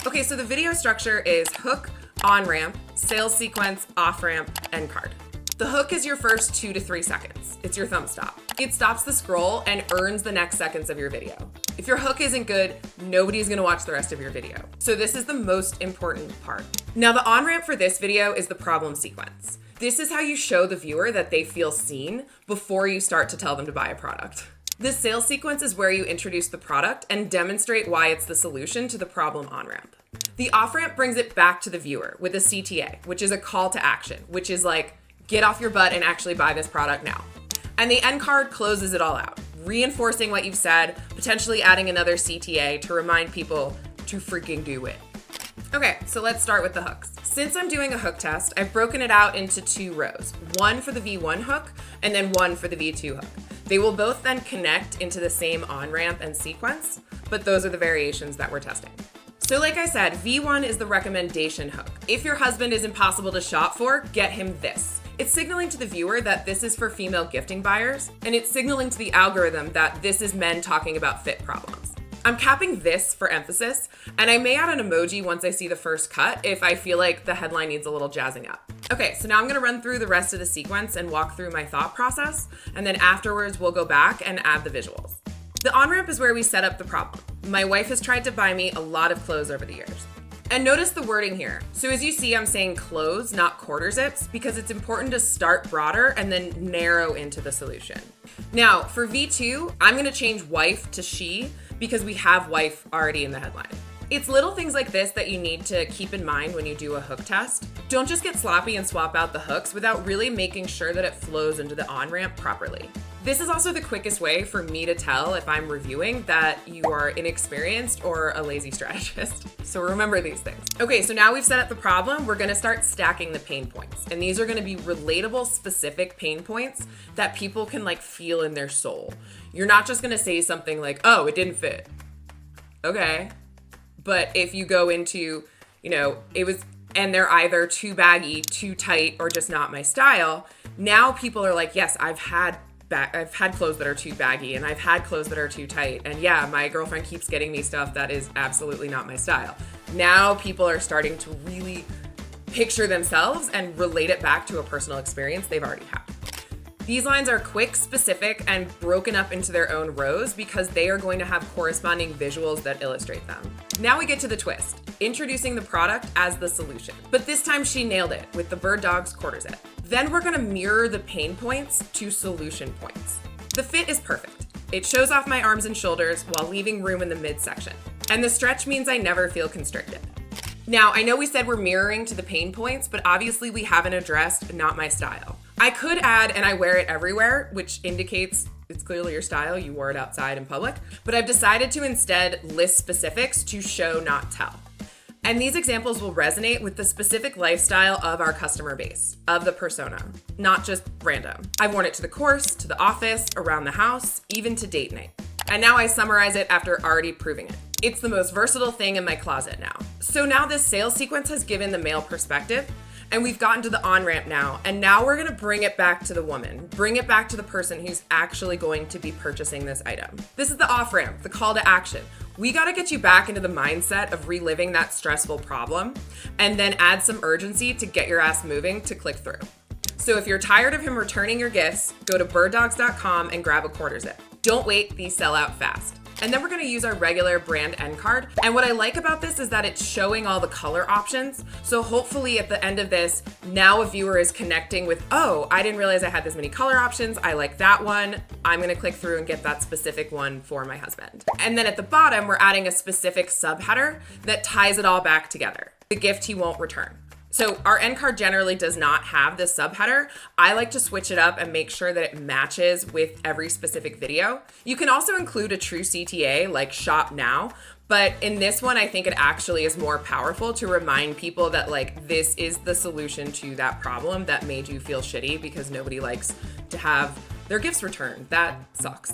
Okay, so the video structure is hook, on-ramp, sales sequence, off-ramp, end card. The hook is your first 2 to 3 seconds. It's your thumb stop. It stops the scroll and earns the next seconds of your video. If your hook isn't good, nobody's gonna watch the rest of your video. So this is the most important part. Now the on-ramp for this video is the problem sequence. This is how you show the viewer that they feel seen before you start to tell them to buy a product. The sales sequence is where you introduce the product and demonstrate why it's the solution to the problem on-ramp. The off-ramp brings it back to the viewer with a CTA, which is a call to action, which is like, get off your butt and actually buy this product now. And the end card closes it all out, reinforcing what you've said, potentially adding another CTA to remind people to freaking do it. Okay, so let's start with the hooks. Since I'm doing a hook test, I've broken it out into 2 rows, one for the V1 hook and then one for the V2 hook. They will both then connect into the same on-ramp and sequence, but those are the variations that we're testing. So like I said, V1 is the recommendation hook. If your husband is impossible to shop for, get him this. It's signaling to the viewer that this is for female gifting buyers, and it's signaling to the algorithm that this is men talking about fit problems. I'm capping this for emphasis, and I may add an emoji once I see the first cut if I feel like the headline needs a little jazzing up. Okay, so now I'm gonna run through the rest of the sequence and walk through my thought process, and then afterwards we'll go back and add the visuals. The on-ramp is where we set up the problem. My wife has tried to buy me a lot of clothes over the years. And notice the wording here. So as you see, I'm saying clothes, not quarter zips, because it's important to start broader and then narrow into the solution. Now, for V2, I'm gonna change wife to she because we have wife already in the headline. It's little things like this that you need to keep in mind when you do a hook test. Don't just get sloppy and swap out the hooks without really making sure that it flows into the on-ramp properly. This is also the quickest way for me to tell if I'm reviewing that you are inexperienced or a lazy strategist. So remember these things. Okay, so now we've set up the problem, we're gonna start stacking the pain points. And these are gonna be relatable, specific pain points that people can like feel in their soul. You're not just gonna say something like, oh, it didn't fit. Okay. But if you go into, and they're either too baggy, too tight, or just not my style, now people are like, yes, I've had clothes that are too baggy and I've had clothes that are too tight. And yeah, my girlfriend keeps getting me stuff that is absolutely not my style. Now people are starting to really picture themselves and relate it back to a personal experience they've already had. These lines are quick, specific, and broken up into their own rows because they are going to have corresponding visuals that illustrate them. Now we get to the twist, introducing the product as the solution. But this time she nailed it with the Bird Dogs quarter zip. Then we're gonna mirror the pain points to solution points. The fit is perfect. It shows off my arms and shoulders while leaving room in the midsection. And the stretch means I never feel constricted. Now, I know we said we're mirroring to the pain points, but obviously we haven't addressed not my style. I could add, and I wear it everywhere, which indicates it's clearly your style, you wore it outside in public, but I've decided to instead list specifics to show, not tell. And these examples will resonate with the specific lifestyle of our customer base, of the persona, not just random. I've worn it to the course, to the office, around the house, even to date night. And now I summarize it after already proving it. It's the most versatile thing in my closet now. So now this sales sequence has given the male perspective, and we've gotten to the on-ramp now, and now we're gonna bring it back to the woman, bring it back to the person who's actually going to be purchasing this item. This is the off-ramp, the call to action. We gotta get you back into the mindset of reliving that stressful problem, and then add some urgency to get your ass moving to click through. So if you're tired of him returning your gifts, go to birddogs.com and grab a quarter zip. Don't wait, these sell out fast. And then we're gonna use our regular brand end card. And what I like about this is that it's showing all the color options. So hopefully at the end of this, now a viewer is connecting with, oh, I didn't realize I had this many color options. I like that one. I'm gonna click through and get that specific one for my husband. And then at the bottom, we're adding a specific subheader that ties it all back together. The gift he won't return. So our end card generally does not have this subheader. I like to switch it up and make sure that it matches with every specific video. You can also include a true CTA like shop now, but in this one, I think it actually is more powerful to remind people that like this is the solution to that problem that made you feel shitty because nobody likes to have their gifts returned. That sucks.